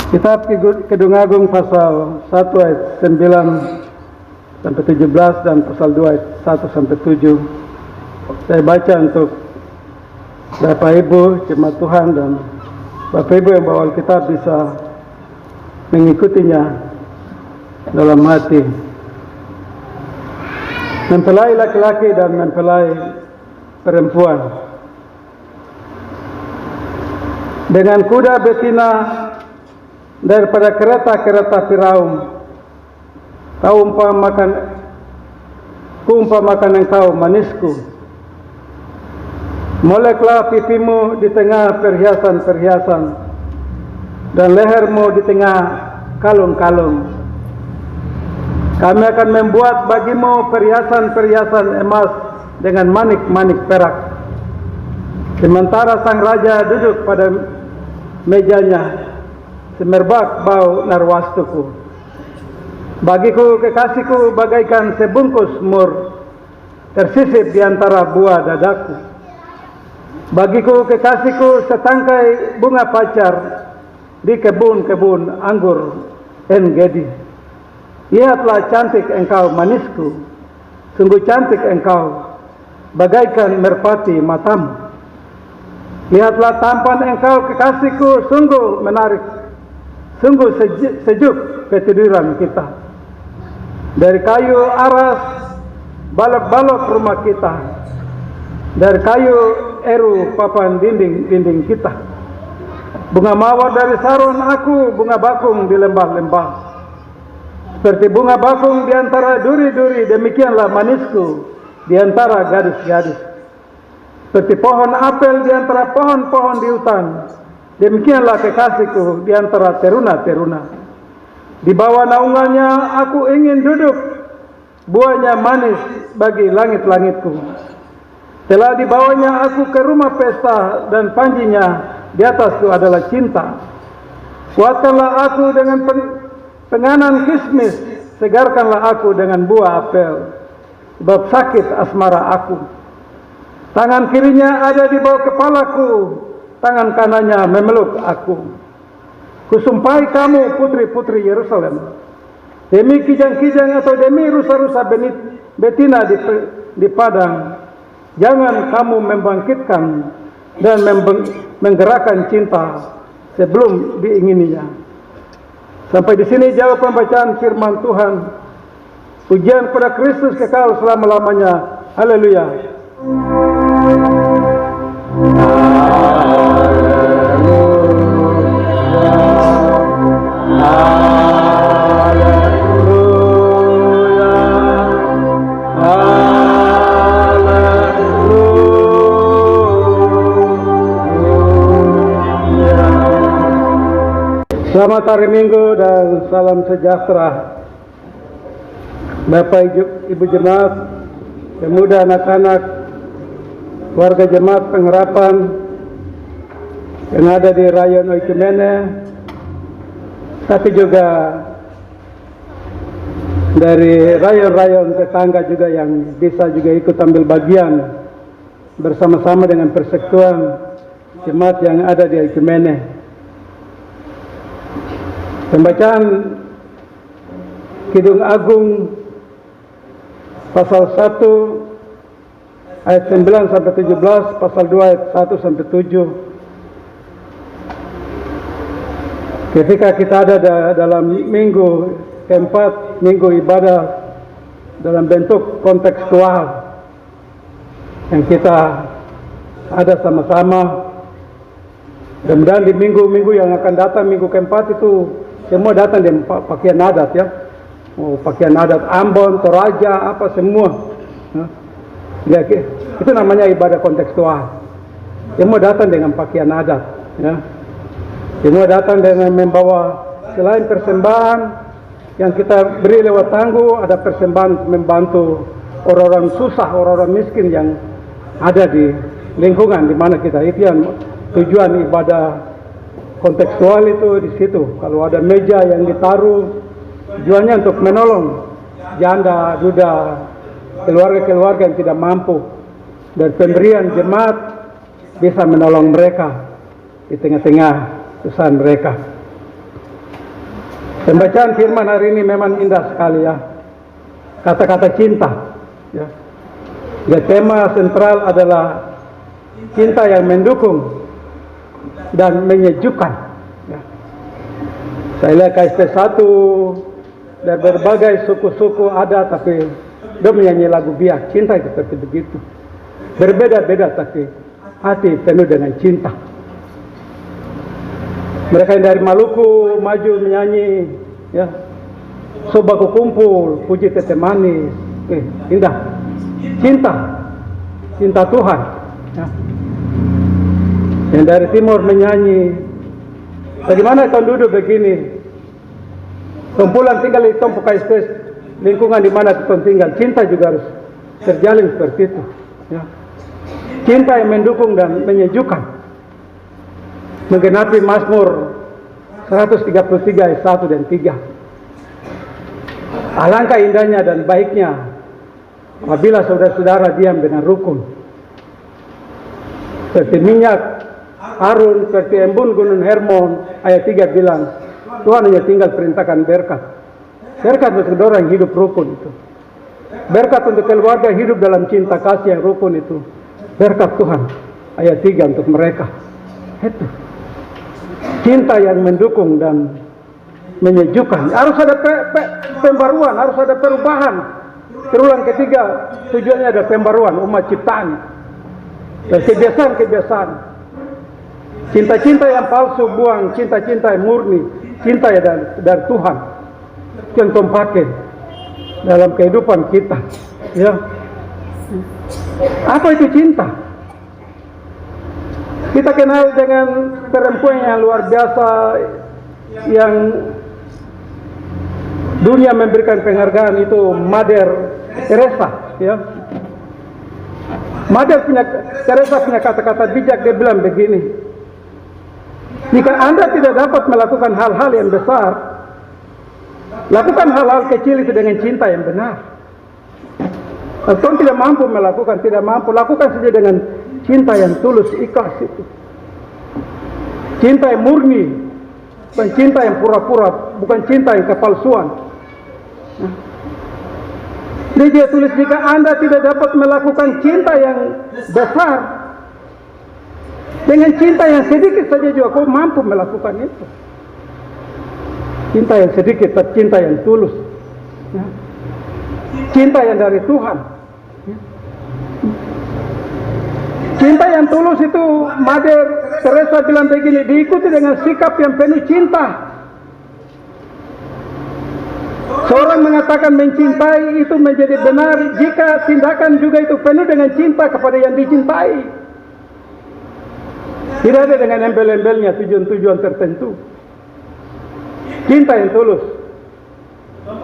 Kitab Kidung Agung pasal 1 ayat 9 sampai 17 dan pasal 2 ayat 1 sampai 7. Saya baca untuk Bapak Ibu jemaat Tuhan dan Bapak Ibu yang bawa Alkitab bisa mengikutinya dalam hati. Mempelai laki-laki dan mempelai perempuan. Dengan kuda betina daripada kereta-kereta Firaun, kuumpamakan engkau manisku. Moleklah pipimu di tengah perhiasan-perhiasan dan lehermu di tengah kalung-kalung. Kami akan membuat bagimu perhiasan-perhiasan emas dengan manik-manik perak. Sementara sang raja duduk pada mejanya, semerbak bau narwastuku. Bagiku kekasihku bagaikan sebungkus mur tersisip di antara buah dadaku. Bagiku kekasihku setangkai bunga pacar di kebun-kebun anggur En-Gedi. Lihatlah cantik engkau manisku, sungguh cantik engkau, bagaikan merpati matamu. Lihatlah tampan engkau kekasihku, sungguh menarik, sungguh sejuk ketiduran kita. Dari kayu aras balok-balok rumah kita, dari kayu eru papan dinding-dinding kita. Bunga mawar dari Saron aku, bunga bakung di lembah-lembah. Seperti bunga bakung di antara duri-duri, demikianlah manisku di antara gadis-gadis. Seperti pohon apel di antara pohon-pohon di hutan, demikianlah kekasihku di antara teruna-teruna. Di bawah naungannya aku ingin duduk, buahnya manis bagi langit-langitku. Telah dibawanya aku ke rumah pesta dan panjinya di atasku adalah cinta. Kuatkanlah aku dengan penganan kismis, segarkanlah aku dengan buah apel, sebab sakit asmara aku. Tangan kirinya ada di bawah kepalaku, tangan kanannya memeluk aku. Kusumpahi kamu putri-putri Yerusalem, demi kijang-kijang atau demi rusa-rusa betina di padang, jangan kamu membangkitkan dan menggerakkan cinta sebelum diingininya. Sampai di sini jawab pembacaan firman Tuhan. Pujian kepada Kristus kekal selama-lamanya. Haleluya. Selamat hari Minggu dan salam sejahtera. Bapak Ibu Jemaat, pemuda, anak-anak, warga Jemaat Pengharapan yang ada di Rayon Oikumene, tapi juga dari rayon-rayon tetangga juga yang bisa juga ikut ambil bagian bersama-sama dengan persekutuan Jemaat yang ada di Oikumene. Pembacaan Kidung Agung pasal 1 ayat 9 sampai 17, pasal 2 ayat 1 sampai 7. Ketika kita ada dalam minggu keempat, minggu ibadah dalam bentuk kontekstual yang kita ada sama-sama, dan di minggu-minggu yang akan datang, minggu keempat itu semua datang dengan pakaian adat ya. Pakaian adat Ambon, Toraja, apa semua. Ya, itu namanya ibadah kontekstual. Semua datang dengan pakaian adat ya. Semua datang dengan membawa selain persembahan yang kita beri lewat tangguh, ada persembahan membantu orang-orang susah, orang-orang miskin yang ada di lingkungan di mana kita. Itu yang tujuan ibadah kontekstual itu di situ. Kalau ada meja yang ditaruh, tujuannya untuk menolong janda, duda, keluarga-keluarga yang tidak mampu, dan pemberian jemaat bisa menolong mereka di tengah-tengah kesusahan mereka. Pembacaan firman hari ini memang indah sekali ya. Kata-kata cinta. Ya. Ya, tema sentral adalah cinta yang mendukung dan menyejukkan. Ya. Saya lihat KSP 1 dari berbagai suku-suku ada, tapi dia menyanyi lagu biak. Cinta itu seperti begitu. Berbeda-beda tapi hati penuh dengan cinta. Mereka yang dari Maluku maju menyanyi, ya, sobaku kumpul, puji tete manis, indah, cinta Tuhan. Ya. Yang dari Timur menyanyi, bagaimana kau duduk begini, kumpulan tinggal di Tompo KSP, lingkungan di mana kau tinggal, cinta juga harus terjalin seperti itu. Ya. Cinta yang mendukung dan menyejukkan. Menggenapi Mazmur 133 ayat 1 dan 3. Alangkah indahnya dan baiknya apabila saudara-saudara diam dengan rukun. Seperti minyak Harun, seperti embun gunung Hermon, ayat 3 bilang, Tuhan hanya tinggal perintahkan berkat. Berkat untuk orang hidup rukun itu. Berkat untuk keluarga hidup dalam cinta kasih yang rukun itu. Berkat Tuhan, ayat 3 untuk mereka. Itu. Cinta yang mendukung dan menyejukkan. Harus ada pembaruan, harus ada perubahan. Terulang ketiga, tujuannya ada pembaruan umat ciptaan. Dan kebiasaan-kebiasaan. Cinta-cinta yang palsu buang, cinta-cinta yang murni, cinta yang dari Tuhan. Yang pakai dalam kehidupan kita. Ya. Apa itu cinta? Kita kenal dengan perempuan yang luar biasa yang dunia memberikan penghargaan, itu Mother Teresa. Ya. Mother Teresa punya kata-kata bijak, dia bilang begini, jika Anda tidak dapat melakukan hal-hal yang besar, lakukan hal-hal kecil itu dengan cinta yang benar. Kalau tidak mampu melakukan, lakukan saja dengan cinta yang tulus, ikhlas itu. Cinta yang murni, bukan cinta yang pura-pura, bukan cinta yang kepalsuan. Jadi dia tulis, jika Anda tidak dapat melakukan cinta yang besar, dengan cinta yang sedikit saja juga kau mampu melakukan itu. Cinta yang sedikit, tapi cinta yang tulus. Cinta yang dari Tuhan. Cinta yang tulus itu, Mother Teresa bilang begini, diikuti dengan sikap yang penuh cinta. Seorang mengatakan mencintai itu menjadi benar jika tindakan juga itu penuh dengan cinta kepada yang dicintai. Tidak ada dengan embel-embelnya, tujuan-tujuan tertentu. Cinta yang tulus.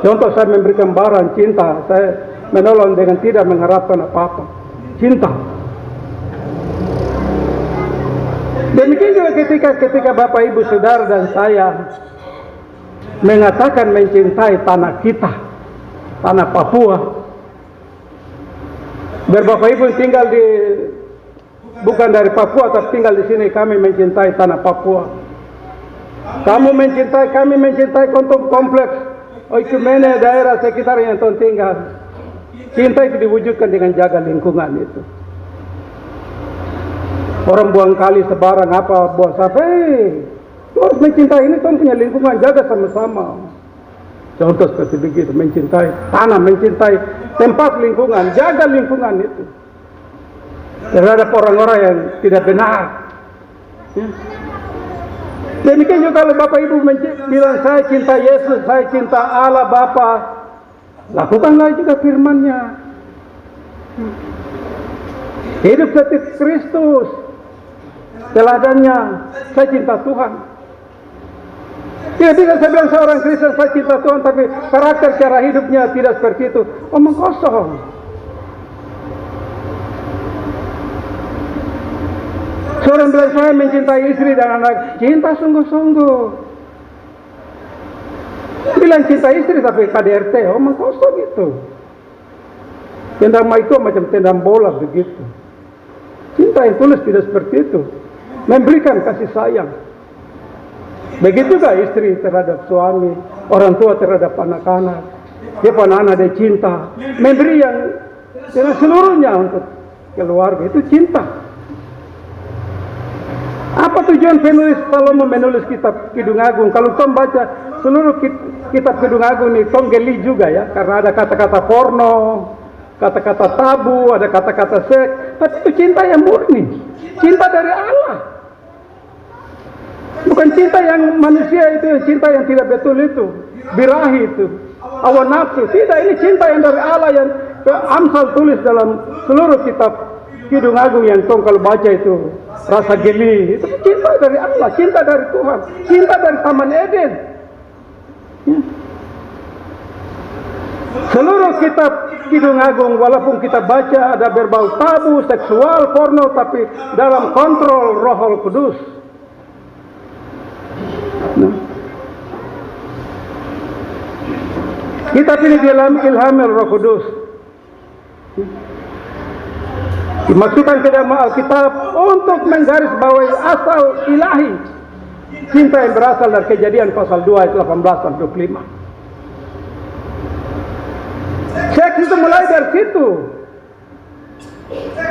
Contoh, saya memberikan barang cinta, saya menolong dengan tidak mengharapkan apa-apa. Cinta. Demikian juga ketika Bapak Ibu Saudara dan saya mengatakan mencintai tanah kita, tanah Papua. Biar Bapak Ibu tinggal bukan dari Papua, tapi tinggal di sini, kami mencintai tanah Papua. Kamu mencintai, kami mencintai kompleks Oikumene, daerah sekitar yang tinggal. Cinta itu diwujudkan dengan jaga lingkungan itu. Orang buang kali sebarang apa, buang sampah, lu harus mencintai ini, tuan punya lingkungan, jaga sama-sama. Contoh seperti begitu, mencintai tanah, mencintai tempat lingkungan, jaga lingkungan itu. Terhadap orang-orang yang tidak benar. Ya. Demikian juga kalau Bapak Ibu bilang, saya cinta Yesus, saya cinta Allah Bapa, lakukanlah juga firman-Nya. Hidup seperti Kristus. Teladannya, saya cinta Tuhan. Tidak saya bilang seorang Kristen saya cinta Tuhan, tapi karakter cara hidupnya tidak seperti itu. Omong kosong. Seorang bilang saya mencintai istri dan anak, cinta sungguh-sungguh. Bilang cinta istri tapi KDRT, omong kosong itu. Tendang itu macam tendang bola begitu. Cinta yang tulus tidak seperti itu. Memberikan kasih sayang. Begitu juga istri terhadap suami, orang tua terhadap anak-anak. Dia anak-anak dia cinta, memberi yang dengan seluruhnya untuk keluarga, itu cinta. Apa tujuan penulis Salomo menulis kitab Kidung Agung? Kalau tom baca seluruh kitab Kidung Agung ini, tom geli juga ya, karena ada kata-kata porno, kata-kata tabu, ada kata-kata seks, tapi itu cinta yang murni, cinta dari Allah. Bukan cinta yang manusia itu, cinta yang tidak betul itu, birahi itu, hawa nafsu. Tidak, ini cinta yang dari Allah yang Amsal tulis dalam seluruh kitab Kidung Agung yang tom kalau baca itu rasa geli. Itu cinta dari Allah, cinta dari Tuhan, cinta dari Taman Eden. Ya. Seluruh kitab Kidung Agung walaupun kita baca ada berbau tabu, seksual, porno, tapi dalam kontrol Roh Kudus. Nah. Kitab ini dalam ilham Roh Kudus. Dimasukkan ke dalam Alkitab untuk menggarisbawahi asal ilahi cinta yang berasal dari Kejadian pasal 2 ayat 18 sampai 25. Seks itu mulai dari situ.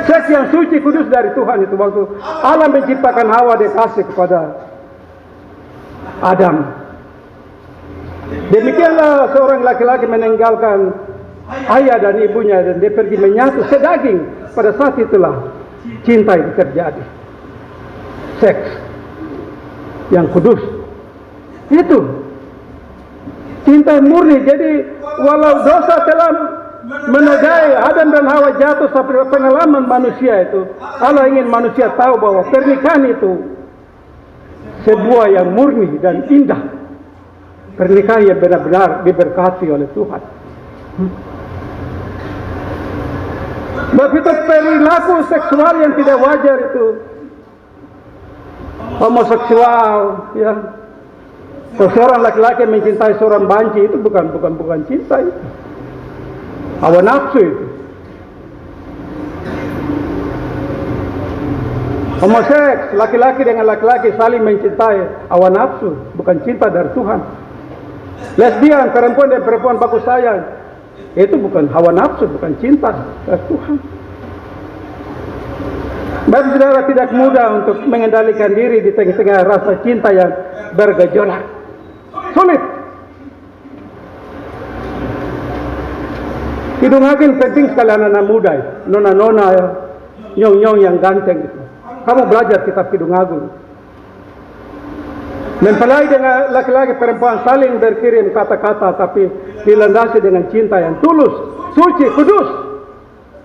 Seks yang suci kudus dari Tuhan itu waktu Allah menciptakan Hawa, dia kasih kepada Adam. Demikianlah seorang laki-laki meninggalkan ayah dan ibunya dan dia pergi menyatu sedaging. Pada saat itulah cinta itu terjadi. Seks yang kudus itu cinta murni. Jadi walau dosa telah menodai Adam dan Hawa jatuh sampai pengalaman manusia itu, Allah ingin manusia tahu bahwa pernikahan itu sebuah yang murni dan indah. Pernikahan yang benar-benar diberkati oleh Tuhan. Begitu perilaku seksual yang tidak wajar itu, homoseksual, ya. Seorang laki-laki mencintai seorang banci itu bukan cinta itu, hawa nafsu itu. Homoseks, laki-laki dengan laki-laki saling mencintai, hawa nafsu, bukan cinta dari Tuhan. Lesbian, perempuan dan perempuan baku sayang, itu bukan hawa nafsu, bukan cinta dari Tuhan. Bapak saudara, tidak mudah untuk mengendalikan diri di tengah-tengah rasa cinta yang bergejolak. Sulit. Kidung Agung penting sekali anak-anak muda, nona-nona, nyong-nyong yang ganteng itu. Kamu belajar kitab Kidung Agung. Mempelai dengan laki-laki perempuan saling berkirim kata-kata, tapi dilandasi dengan cinta yang tulus, suci, kudus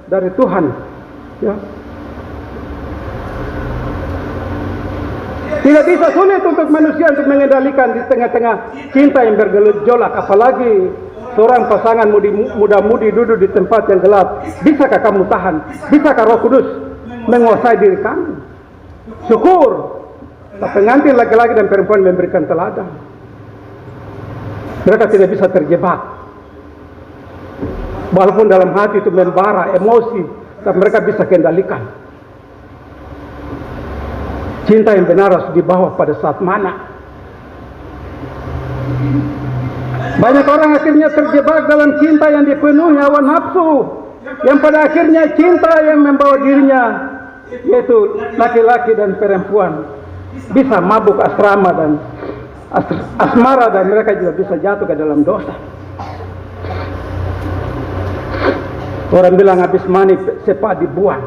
dari Tuhan. Ya. Tidak bisa, sulit untuk manusia untuk mengendalikan di tengah-tengah cinta yang bergejolak, apalagi seorang pasangan muda-mudi duduk di tempat yang gelap. Bisakah kamu tahan? Bisakah Roh Kudus menguasai diri kamu? Syukur. Pengantin laki-laki dan perempuan memberikan teladan. Mereka tidak bisa terjebak. Walaupun dalam hati itu membara, emosi, tapi mereka bisa kendalikan. Cinta yang benar harus dibawa pada saat mana. Banyak orang akhirnya terjebak dalam cinta yang dipenuhi hawa nafsu, yang pada akhirnya cinta yang membawa dirinya, yaitu laki-laki dan perempuan, bisa mabuk asrama dan asmara, dan mereka juga bisa jatuh ke dalam dosa. Orang bilang habis mani cepat dibuang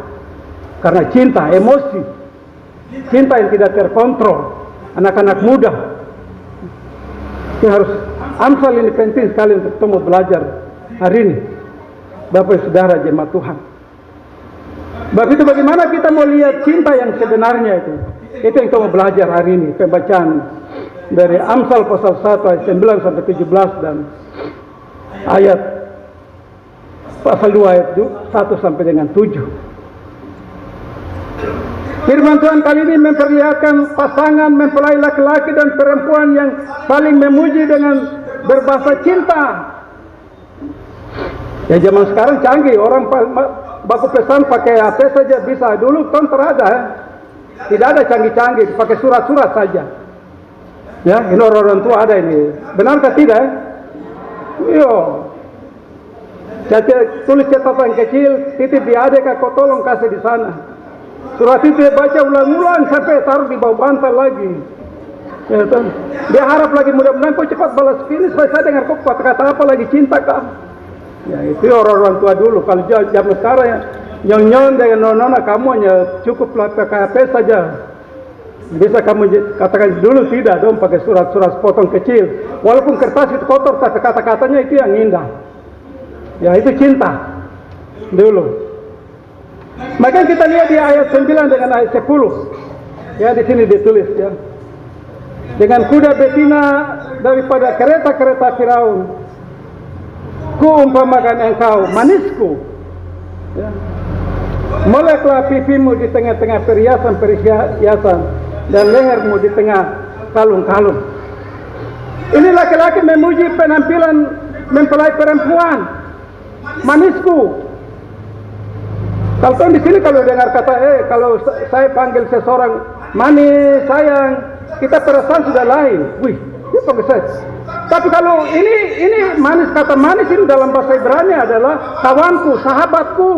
karena cinta, emosi, cinta yang tidak terkontrol. Anak-anak muda ini harus, Amsal ini penting sekali untuk kamu belajar hari ini, Bapak Saudara jemaat Tuhan. Sebab itu bagaimana kita mau lihat cinta yang sebenarnya itu yang kamu belajar hari ini. Pembacaan dari Amsal pasal 1 ayat 9 sampai 17 dan ayat pasal 2 ayat 1 sampai dengan 7. Firman Tuhan kali ini memperlihatkan pasangan mempelai laki-laki dan perempuan yang saling memuji dengan berbahasa cinta. Ya zaman sekarang canggih, orang baku pesan pakai HP saja bisa. Dulu kan terada, tidak ada canggih-canggih, pakai surat-surat saja. Ya, ini orang tua ada ini. Benarkah tidak? Iya. Tulis catatan kecil, titip di adik, kau tolong kasih di sana. Surat itu dia baca ulang-ulang sampai taruh di bawah bantal lagi. Ya, dia harap lagi mudah-mudahan kau cepat balas ini supaya saya dengar kau kata apa lagi cinta kah? Ya itu orang tua dulu. Kalau zaman sekarang ya nyon-nyon dengan nona kamu hanya cukup PKP saja. Bisa kamu katakan dulu tidak dong pakai surat-surat potong kecil. Walaupun kertas itu kotor tapi kata-katanya itu yang indah. Ya itu cinta dulu. Maka kita lihat di ayat 9 dengan ayat 10. Ya di sini ditulis ya. Dengan kuda betina daripada kereta-kereta Firaun, ku umpamakan engkau manisku. Ya. Moleklah pipimu di tengah-tengah perhiasan dan lehermu di tengah kalung-kalung. Ini laki-laki memuji penampilan mempelai perempuan. Manisku. Kalau di sini kalau dengar kata kalau saya panggil seseorang manis, sayang, kita perasaan sudah lain. Wih, dia panggil saya. Tapi kalau ini manis, kata manis ini dalam bahasa Ibrani adalah kawanku, sahabatku.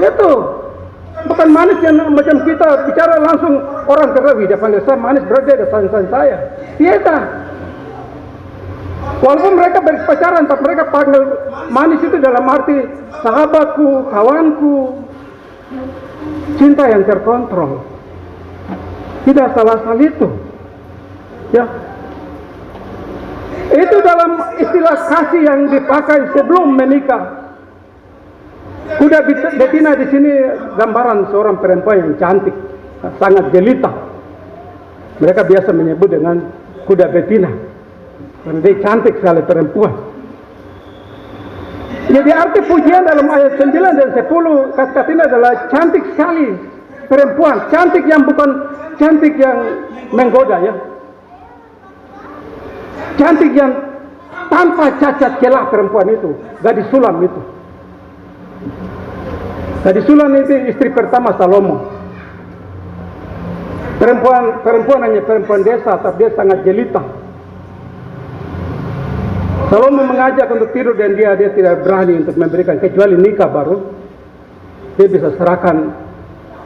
Itu bukan manis yang macam kita bicara langsung orang terlebih. Dia panggil saya manis, berarti ada sayang saya. Tidak. Walaupun mereka berpacaran, tapi mereka panggil manis itu dalam arti sahabatku, kawanku, cinta yang terkontrol. Tidak salah itu. Ya. Itu dalam istilah kasih yang dipakai sebelum menikah. Kuda betina di sini gambaran seorang perempuan yang cantik, sangat jelita. Mereka biasa menyebut dengan kuda betina. Dan dia cantik sekali perempuan. Jadi arti pujian dalam ayat 9 dan 10 kata-kata ini adalah cantik sekali perempuan. Cantik yang bukan cantik yang menggoda ya. Cantik yang tanpa cacat celah perempuan itu. Gadis Sulam itu. Gadis Sulam itu istri pertama Salomo. Perempuan hanya perempuan desa, tapi dia sangat jelita. Salomo mengajak untuk tidur dan dia tidak berani untuk memberikan kecuali nikah baru dia bisa serahkan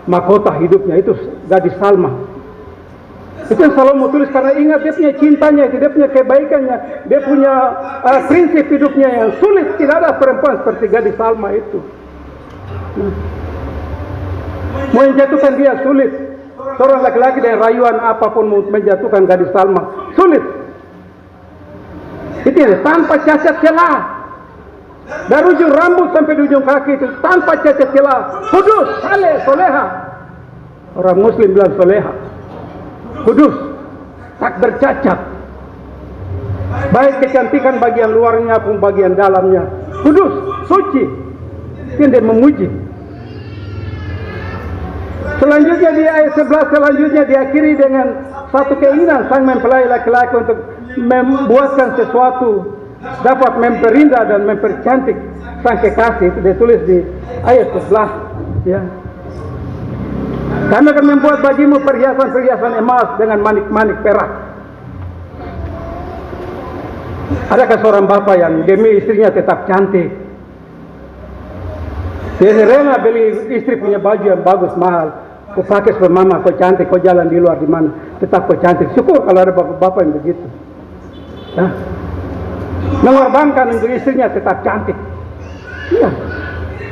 mahkota hidupnya itu gadis Salma. Itu yang Salomo tulis karena ingat dia punya cintanya itu, dia punya kebaikannya, dia punya prinsip hidupnya yang sulit. Tidak ada perempuan seperti gadis Salma itu. Mau menjatuhkan dia sulit. Seorang laki-laki dengan rayuan apapun mau menjatuhkan gadis Salma sulit. Itu tanpa cacat celah. Dari ujung rambut sampai di ujung kaki itu tanpa cacat celah. Kudus, saleh, soleha. Orang Muslim bilang soleha. Kudus, tak bercacat. Baik kecantikan bagian luarnya pun bagian dalamnya. Kudus, suci. Itu dia memuji. Selanjutnya di ayat 11 selanjutnya diakhiri dengan satu keinginan sang mempelai laki-laki untuk membuatkan sesuatu dapat memperindah dan mempercantik sang kekasih. Itu ditulis di ayat 11 ya. Kami akan membuat bagimu perhiasan-perhiasan emas dengan manik-manik perak. Adakah seorang bapak yang demi istrinya tetap cantik? Dia rela beli istri punya baju yang bagus mahal. Kau pakai sebab mama, kau cantik, kau jalan di luar di mana, tetap kau cantik. Syukur kalau ada bapak-bapak yang begitu. Ya. Mengorbankan untuk istrinya tetap cantik. Iya.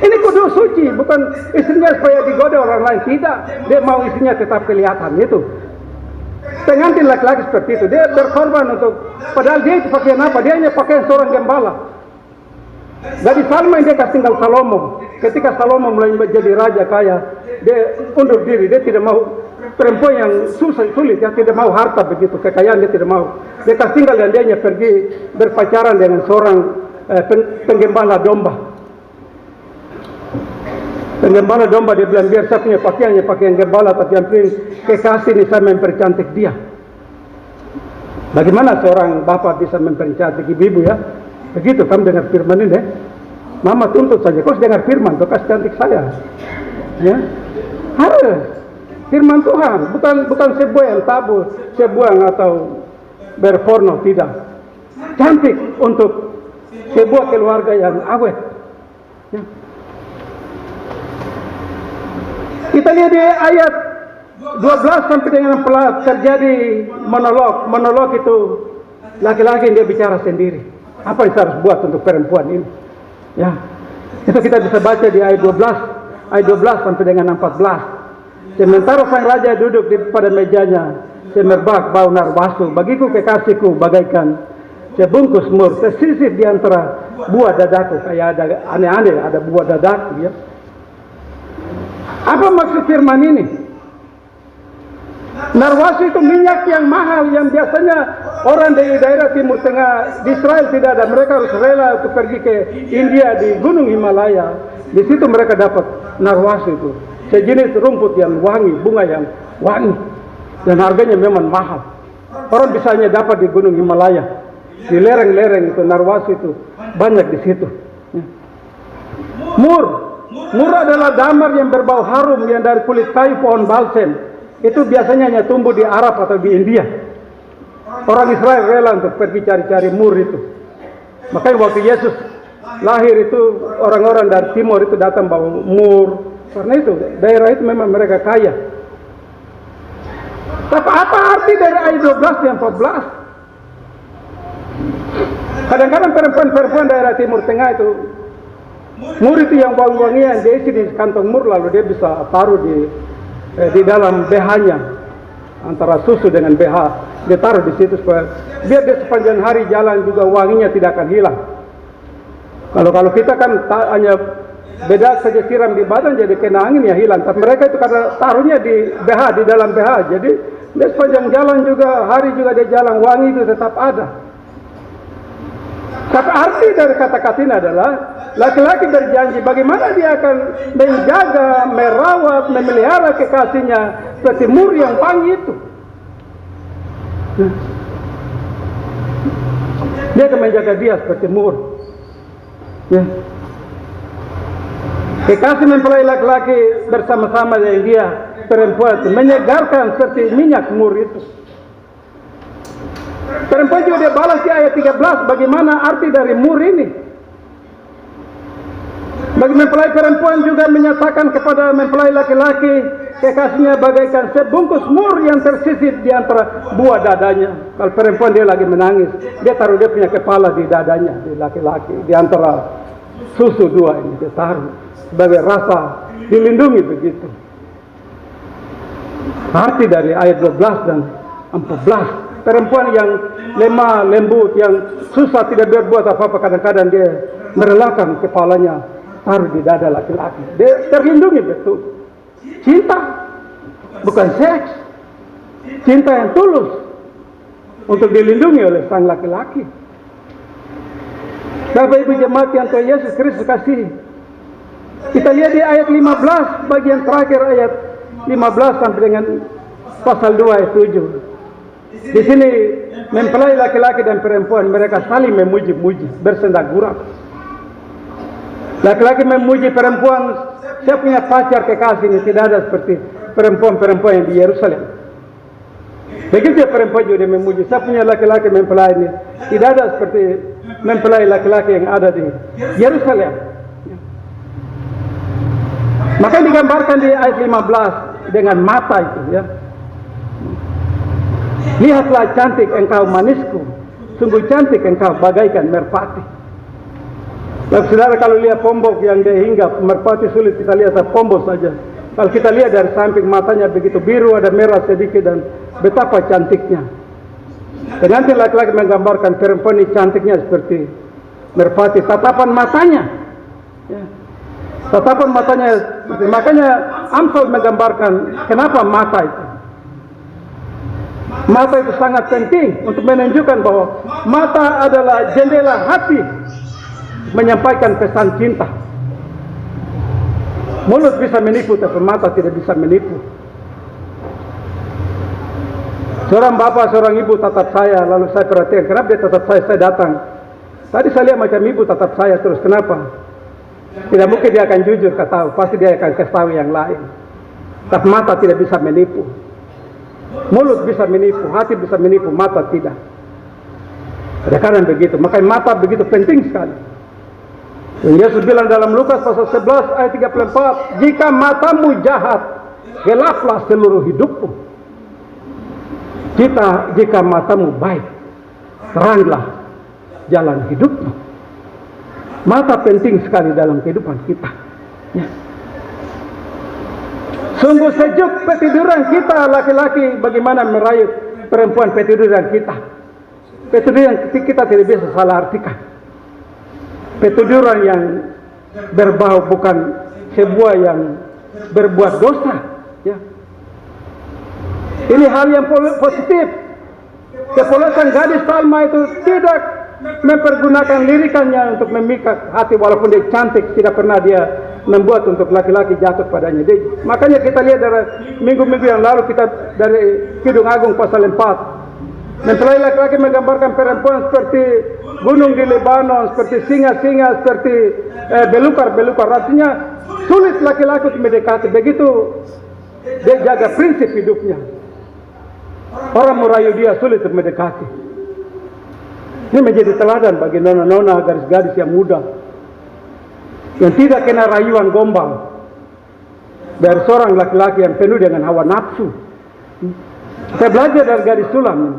Ini kudus suci, bukan istrinya supaya digoda orang lain. Tidak, dia mau istrinya tetap kelihatan itu. Pengantin laki-laki seperti itu, dia berkorban untuk, padahal dia itu pakaian apa? Dia hanya pakaian seorang gembala. Dari Salma yang dia kasih tinggal Salomo. Ketika Salomo mulai menjadi raja kaya, dia undur diri, dia tidak mau perempuan yang sulit, yang tidak mau harta begitu, kekayaan dia tidak mau. Dia kasih tinggal dan dia hanya pergi berpacaran dengan seorang penggembala domba. Penggembala domba dia bilang biar saya punya pakaiannya pakaian gembala, tapi yang penting kekasih ini saya mempercantik dia. Bagaimana seorang bapak bisa mempercantik ibu ya? Begitu kamu dengar firman ini, mama tuntut saja. Kau dengar firman, kau kasih cantik saya. Ya, harus firman Tuhan, bukan sebuah yang tabu, sebuah atau berporno, tidak. Cantik untuk sebuah keluarga yang awet. Ya. Kita lihat di ayat 12 sampai dengan 14 terjadi monolog. Monolog itu laki-laki yang dia bicara sendiri. Apa yang harus buat untuk perempuan ini? Ya, itu kita bisa baca di ayat 12 sampai dengan 14. Sementara sang raja duduk pada mejanya, semerbak bau narwastu. Bagiku kekasihku bagaikan sebungkus mur tersisih di antara buah dadaku. Kayak ada aneh-aneh, ada buah dadaku. Ya. Apa maksud firman ini? Narwastu itu minyak yang mahal yang biasanya orang dari daerah Timur Tengah di Israel tidak ada. Mereka harus rela untuk pergi ke India di Gunung Himalaya. Di situ mereka dapat narwastu itu. Sejenis rumput yang wangi, bunga yang wangi. Dan harganya memang mahal. Orang bisa hanya dapat di Gunung Himalaya. Di lereng-lereng itu narwastu itu banyak di situ. Mur adalah damar yang berbau harum yang dari kulit kayu pohon balsem. Itu biasanya hanya tumbuh di Arab atau di India. Orang Israel rela untuk pergi cari-cari mur itu. Makanya waktu Yesus lahir itu orang-orang dari timur itu datang bawa mur. Karena itu daerah itu memang mereka kaya. Tapi apa arti dari ayat 12 dan 14? Kadang-kadang perempuan-perempuan daerah Timur Tengah itu mur itu yang wangi-wangian dia isi di kantong mur lalu dia bisa taruh di dalam BH-nya antara susu dengan BH dia taruh di situ supaya biar di sepanjang hari jalan juga wanginya tidak akan hilang. Kalau kita kan hanya beda saja siram di badan jadi kena angin ya hilang. Tapi mereka itu karena taruhnya di BH di dalam BH jadi di sepanjang jalan juga hari juga dia jalan wangi itu tetap ada. Tapi arti dari kata-kata ini adalah laki-laki berjanji bagaimana dia akan menjaga, merawat, memelihara kekasihnya seperti mur yang wangi itu. Dia akan menjaga dia seperti mur. Ya. Kekasih mempelai laki-laki bersama-sama dengan dia perempuan itu menyegarkan seperti minyak mur itu. Perempuan juga dia balas di ayat 13 bagaimana arti dari mur ini. Bagi mempelai perempuan juga menyatakan kepada mempelai laki-laki kekasihnya bagaikan sebungkus mur yang tersisip di antara buah dadanya. Kalau perempuan dia lagi menangis, dia taruh dia punya kepala di dadanya, di laki-laki, di antara susu dua ini dia taruh sebagai rasa dilindungi begitu. Arti dari ayat 12 dan 14. Perempuan yang lemah, lembut, yang susah tidak berbuat apa-apa, kadang-kadang dia merelakan kepalanya taruh di dada laki-laki. Dia terlindungi betul. Cinta, bukan seks. Cinta yang tulus untuk dilindungi oleh sang laki-laki. Bapak Ibu jemaat yang Tuhan Yesus Kristus kasih. Kita lihat di ayat 15, bagian terakhir ayat 15 sampai dengan pasal 2 ayat 7. Di sini mempelai laki-laki dan perempuan mereka saling memuji-muji, bersendak gurau. Laki-laki memuji perempuan, saya punya pacar kekasih ini tidak ada seperti perempuan-perempuan yang di Yerusalem. Begitu perempuan juga memuji, saya punya laki-laki mempelai ini tidak ada seperti mempelai laki-laki yang ada di Yerusalem. Maka digambarkan di ayat 15 dengan mata itu ya. Lihatlah cantik engkau manisku, sungguh cantik engkau bagaikan merpati. Lalu saudara kalau lihat pombok yang dia hinggap, merpati sulit kita lihat pombok saja. Kalau kita lihat dari samping matanya begitu biru, ada merah sedikit dan betapa cantiknya. Dan nanti laki-laki menggambarkan perempuan ini cantiknya seperti merpati, tatapan matanya. Ya. Tatapan matanya, makanya Amsal menggambarkan kenapa mata itu. Mata itu sangat penting untuk menunjukkan bahwa mata adalah jendela hati menyampaikan pesan cinta. Mulut bisa menipu tapi mata tidak bisa menipu. Seorang bapak, seorang ibu tatap saya, lalu saya perhatikan kenapa dia tatap saya datang. Tadi saya lihat macam ibu tatap saya terus, kenapa? Tidak mungkin dia akan jujur ketahui, pasti dia akan kasih tahu yang lain. Tapi mata tidak bisa menipu. Mulut bisa menipu, hati bisa menipu, mata tidak. Ada karena begitu, makanya mata begitu penting sekali. Dan Yesus bilang dalam Lukas pasal 11 ayat 34, jika matamu jahat, gelaplah seluruh hidupmu. Jika matamu baik, teranglah jalan hidupmu. Mata penting sekali dalam kehidupan kita. Ya. Sungguh sejuk petiduran kita laki-laki, bagaimana merayu perempuan petiduran kita. Petiduran kita tidak bisa salah artikan. Petiduran yang berbau, bukan sebuah yang berbuat dosa. Ya. Ini hal yang positif. Kepolesan gadis Salma itu tidak mempergunakan lirikannya untuk memikat hati, walaupun dia cantik, tidak pernah dia membuat untuk laki-laki jatuh padanya. Makanya kita lihat dari minggu-minggu yang lalu, kita dari Kidung Agung pasal 4, mempelai laki-laki menggambarkan perempuan seperti gunung di Lebanon, seperti singa-singa, seperti belukar-belukar. Artinya sulit laki-laki untuk mendekati. Begitu dia jaga prinsip hidupnya, orang merayu dia sulit untuk mendekati. Ini menjadi teladan bagi nona-nona, gadis-gadis yang muda, yang tidak kena rayuan gombal dari seorang laki-laki yang penuh dengan hawa nafsu. Saya belajar dari gadis sulam.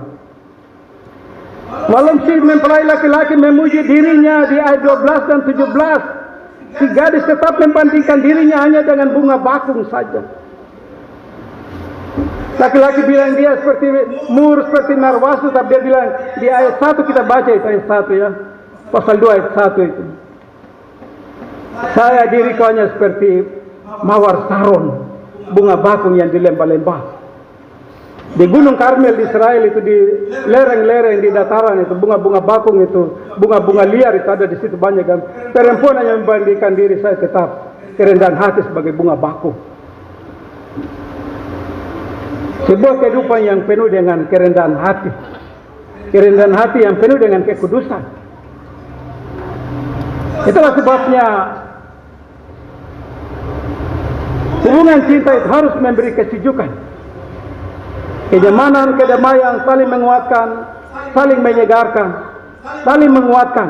Walau si mempelai laki-laki memuji dirinya di ayat 12 dan 17, si gadis tetap membandingkan dirinya hanya dengan bunga bakung saja. Laki-laki bilang dia seperti mur, seperti narwastu, tapi dia bilang di ayat 1, kita baca itu ayat 1 ya, pasal 2 ayat 1 itu. Saya diriku hanya seperti mawar saron, bunga bakung yang di lembah-lembah. Di Gunung Karmel di Israel itu, di lereng-lereng di dataran itu, bunga-bunga bakung itu, bunga-bunga liar itu ada di situ banyak. Dan perempuan hanya membandingkan diri, saya tetap kerendahan hati sebagai bunga bakung. Sebuah kehidupan yang penuh dengan kerendahan hati. Kerendahan hati yang penuh dengan kekudusan. Itulah sebabnya hubungan cinta itu harus memberi kesejukan, kenyamanan, kedamaian, saling menguatkan, saling menyegarkan, saling menguatkan.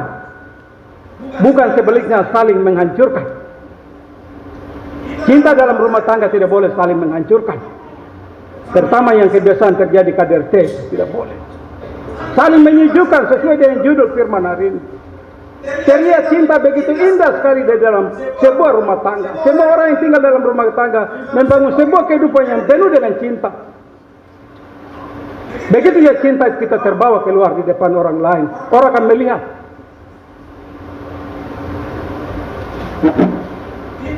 Bukan sebaliknya saling menghancurkan. Cinta dalam rumah tangga tidak boleh saling menghancurkan. Terutama yang kebiasaan terjadi KDRT, tidak boleh. Saling menyejukkan sesuai dengan judul firman hari ini. Ceria cinta begitu indah sekali di dalam sebuah rumah tangga. Semua orang yang tinggal dalam rumah tangga membangun sebuah kehidupan yang penuh dengan cinta. Begitu ya cinta kita terbawa keluar di depan orang lain, orang akan melihat.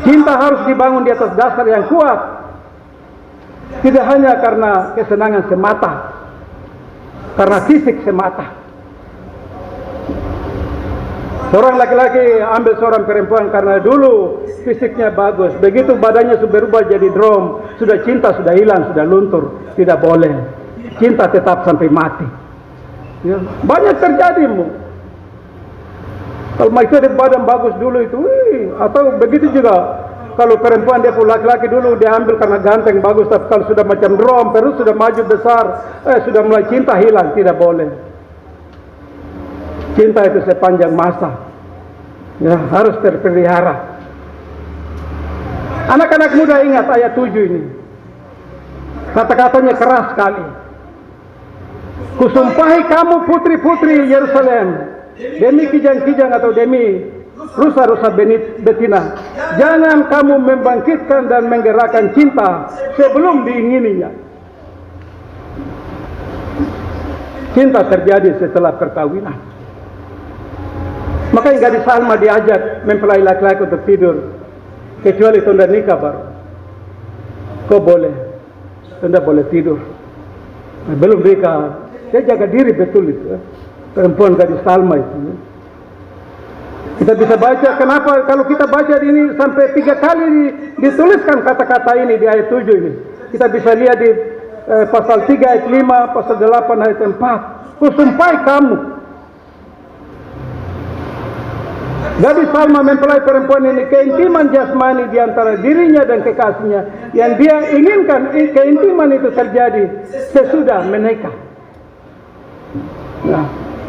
Cinta harus dibangun di atas dasar yang kuat. Tidak hanya karena kesenangan semata, karena fisik semata. Seorang laki-laki ambil seorang perempuan karena dulu fisiknya bagus. Begitu badannya sudah berubah jadi drum, sudah cinta sudah hilang, sudah luntur. Tidak boleh. Cinta tetap sampai mati. Ya, banyak terjadi mu. Kalau itu ada badan bagus dulu itu, atau begitu juga. Kalau perempuan dia pun laki-laki dulu dia ambil karena ganteng bagus, tapi kalau sudah macam drum, perut sudah maju besar, sudah mulai cinta hilang, tidak boleh. Cinta itu sepanjang masa, ya harus terpelihara. Anak-anak muda ingat ayat 7 ini, kata-katanya keras sekali. Kusumpahi kamu putri-putri Yerusalem, demi kijang-kijang atau demi rusa-rusa betina, jangan kamu membangkitkan dan menggerakkan cinta sebelum diingininya. Cinta terjadi setelah perkawinan. Makanya gadis Salma diajak mempelai laki-laki untuk tidur, kecuali tunda nikah baru. Kau boleh, tunda boleh tidur. Nah, belum nikah, dia jaga diri betul itu. Perempuan gadis Salma itu. Kita bisa baca, kenapa kalau kita baca ini sampai 3 kali dituliskan kata-kata ini di ayat 7 ini. Kita bisa lihat di pasal 3 ayat 5, pasal 8 ayat 4. Kusumpahi kamu. Gadis Salma mempelai perempuan ini keintiman jasmani di antara dirinya dan kekasihnya yang dia inginkan keintiman itu terjadi sesudah menikah. Nah,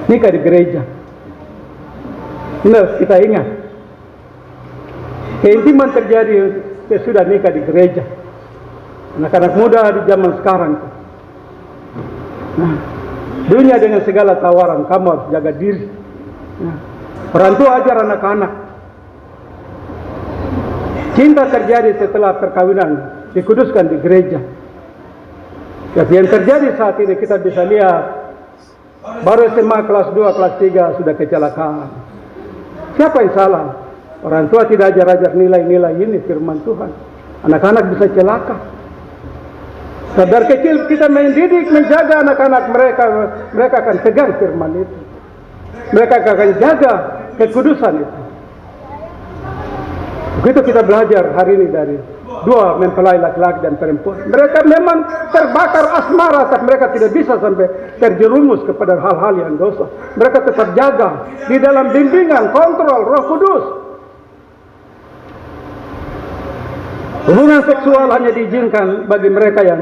nikah di gereja. Benar, kita ingat. Keintiman terjadi sudah nikah di gereja. Anak-anak muda di zaman sekarang. Nah, dunia dengan segala tawaran, kamu harus jaga diri. Nah, orang tua ajar anak-anak. Cinta terjadi setelah perkawinan, dikuduskan di gereja. Jadi yang terjadi saat ini kita bisa lihat, baru SMA kelas 2, kelas 3 sudah kecelakaan. Siapa yang salah? Orang tua tidak ajar-ajar nilai-nilai ini firman Tuhan. Anak-anak bisa celaka. Sadar kecil kita mendidik, menjaga anak-anak mereka akan pegang firman itu. Mereka akan jaga kekudusan itu. Begitu kita belajar hari ini dari dua mempelai laki-laki dan perempuan. Mereka memang terbakar asmara, tapi mereka tidak bisa sampai terjerumus kepada hal-hal yang dosa. Mereka tetap jaga di dalam bimbingan, kontrol Roh Kudus. Hubungan seksual hanya diizinkan bagi mereka yang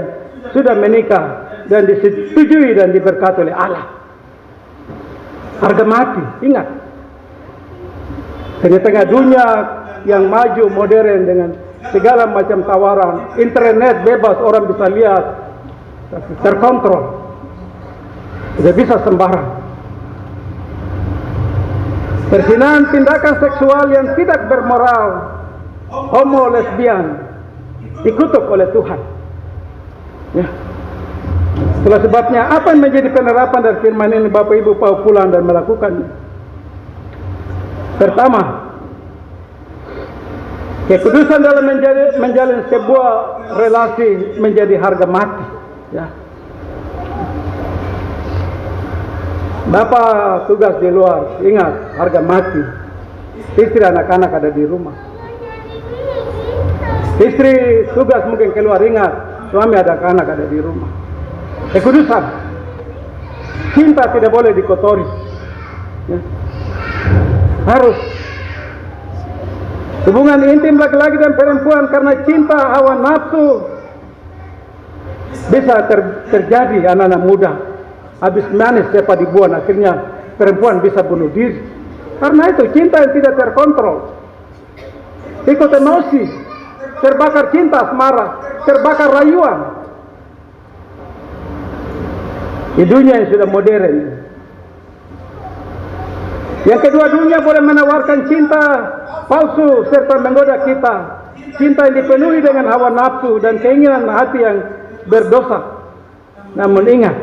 sudah menikah dan disetujui dan diberkati oleh Allah. Harga mati, ingat. Tengah-tengah dunia yang maju, modern dengan segala macam tawaran, internet bebas, orang bisa lihat, terkontrol, tidak bisa sembarang. Perzinahan tindakan seksual yang tidak bermoral, homo, lesbian, dikutuk oleh Tuhan. Ya. Itulah sebabnya apa yang menjadi penerapan dari firman ini, Bapak Ibu mau pulang dan melakukannya. Pertama, kekudusan dalam menjalin sebuah relasi menjadi harga mati. Ya. Bapak tugas di luar, ingat harga mati. Istri anak-anak ada di rumah. Istri tugas mungkin keluar, ingat suami ada anak ada di rumah. Kekudusan, cinta tidak boleh dikotori. Ya. Harus hubungan intim laki-laki dan perempuan karena cinta, hawa nafsu bisa terjadi. Anak-anak muda habis manis siapa dibuang, akhirnya perempuan bisa bunuh diri. Karena itu cinta yang tidak terkontrol, ikut emosi, terbakar cinta asmara, terbakar rayuan. Di dunia yang sudah modern. Yang kedua, dunia boleh menawarkan cinta palsu serta menggoda kita. Cinta yang dipenuhi dengan hawa nafsu dan keinginan hati yang berdosa. Namun ingat,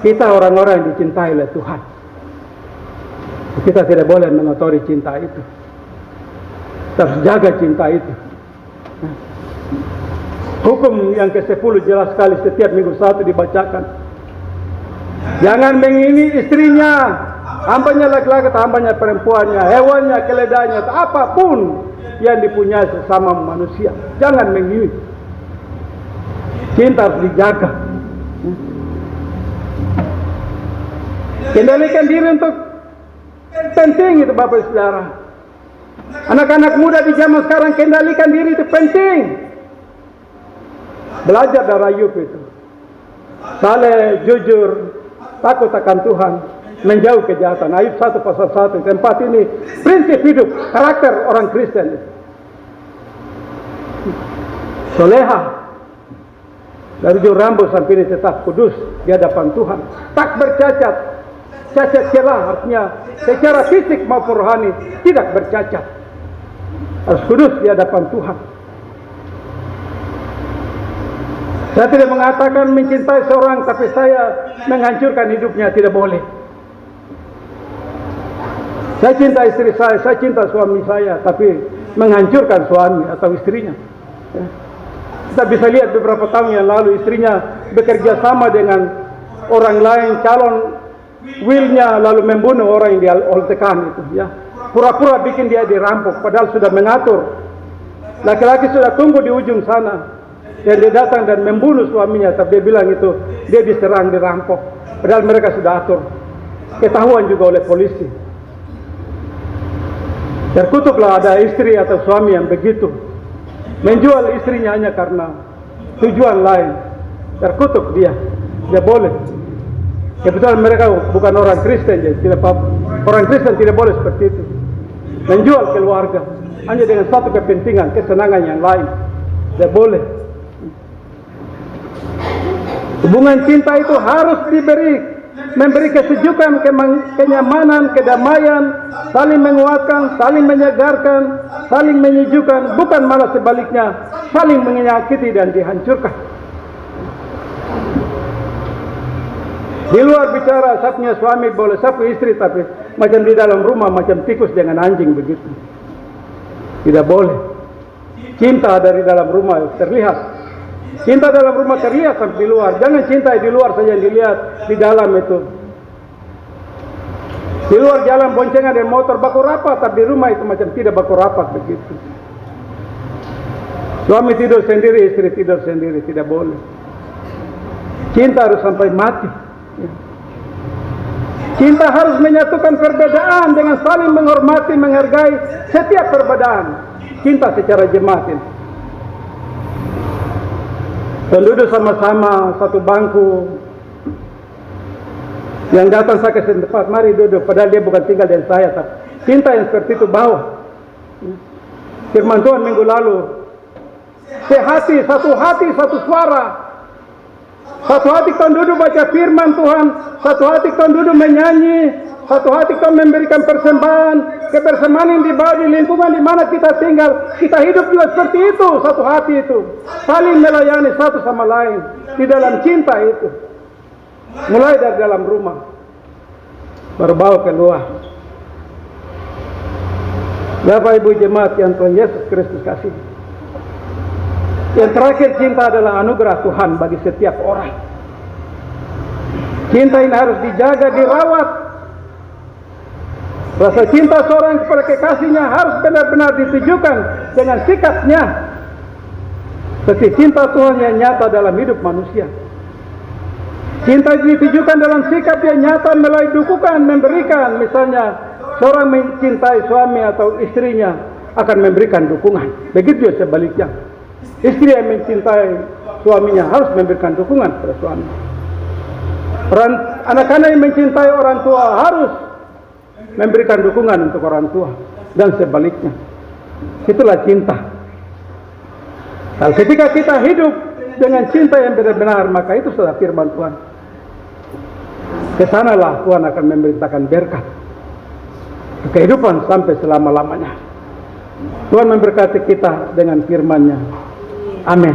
kita orang-orang yang dicintai oleh Tuhan. Kita tidak boleh mengotori cinta itu. Kita harus jaga cinta itu. Hukum yang ke-10 jelas sekali, setiap minggu 1 dibacakan. Jangan mengini istrinya, hambanya laki-laki atau hambanya perempuannya, hewannya, keledainya, atau apapun yang dipunyai sesama manusia. Jangan mengini. Cinta harus dijaga. Kendalikan diri untuk penting itu Bapak Saudara. Anak-anak muda di zaman sekarang kendalikan diri itu penting. Belajar dari Ayub itu. Saleh, jujur, takut akan Tuhan, menjauh kejahatan. Ayub 1 pasal 1. Tempat ini prinsip hidup, karakter orang Kristen. Soleha, dari ujung rambut sampai ini tetap kudus di hadapan Tuhan. Tak bercacat. Cacat celah artinya secara fisik maupun rohani tidak bercacat. Harus kudus di hadapan Tuhan. Saya tidak mengatakan mencintai seorang, tapi saya menghancurkan hidupnya, tidak boleh. Saya cinta istri saya cinta suami saya, tapi menghancurkan suami atau istrinya. Ya. Kita bisa lihat beberapa tahun yang lalu istrinya bekerja sama dengan orang lain, calon willnya, lalu membunuh orang yang dioltekan itu. Ya. Pura-pura bikin dia dirampok, padahal sudah mengatur. Laki-laki sudah tunggu di ujung sana. Dan dia datang dan membunuh suaminya, tapi dia bilang itu dia diserang, dirampok. Padahal mereka sudah atur. Ketahuan juga oleh polisi. Terkutuklah ada istri atau suami yang begitu. Menjual istrinya hanya karena tujuan lain. Terkutuk dia. Dia boleh. Kebetulan mereka bukan orang Kristen, jadi tidak orang Kristen tidak boleh seperti itu. Menjual keluarga hanya dengan satu kepentingan, kesenangan yang lain. Tidak boleh. Hubungan cinta itu harus memberi kesejukan, kenyamanan, kedamaian, saling menguatkan, saling menyegarkan, saling menyejukkan, bukan malah sebaliknya, saling menyakiti dan dihancurkan. Di luar bicara, saya punya suami boleh, saya punya istri, tapi macam di dalam rumah, macam tikus dengan anjing begitu. Tidak boleh. Cinta dari dalam rumah terlihat. Cinta dalam rumah terlihat sampai di luar. Jangan cintai di luar saja yang dilihat, di dalam itu. Di luar jalan boncengan dan motor baku rapat, tapi di rumah itu macam tidak baku rapat begitu. Suami tidur sendiri, istri tidur sendiri, tidak boleh. Cinta harus sampai mati. Cinta harus menyatukan perbedaan dengan saling menghormati, menghargai setiap perbedaan. Cinta secara jemaat ini. Dan duduk sama-sama satu bangku. Yang datang saya ke tempat, mari duduk. Padahal dia bukan tinggal dengan saya. Tapi cinta yang seperti itu bawa. Firman Tuhan minggu lalu. Sehati, satu suara. Satu hati kau duduk baca firman Tuhan. Satu hati kau duduk menyanyi. Satu hati kau memberikan persembahan. Kebersamaan yang dibawa di lingkungan di mana kita tinggal. Kita hidup juga seperti itu. Satu hati itu. Saling melayani satu sama lain. Di dalam cinta itu. Mulai dari dalam rumah. Baru bawa keluar. Bapak Ibu jemaat yang Tuhan Yesus Kristus kasih. Yang terakhir, cinta adalah anugerah Tuhan bagi setiap orang. Cinta ini harus dijaga, dirawat. Rasa cinta seorang kepada kekasihnya harus benar-benar ditujukan dengan sikapnya. Seperti cinta Tuhan yang nyata dalam hidup manusia. Cinta ditujukan dalam sikap yang nyata melalui dukungan, memberikan. Misalnya, seorang mencintai suami atau istrinya akan memberikan dukungan. Begitu juga sebaliknya. Istri yang mencintai suaminya harus memberikan dukungan kepada suami. Anak-anak yang mencintai orang tua harus memberikan dukungan untuk orang tua. Dan sebaliknya. Itulah cinta. Dan ketika kita hidup dengan cinta yang benar-benar, maka itu sudah firman Tuhan. Kesanalah Tuhan akan memerintahkan berkat. Kehidupan sampai selama-lamanya. Tuhan memberkati kita dengan firman-Nya. Amin.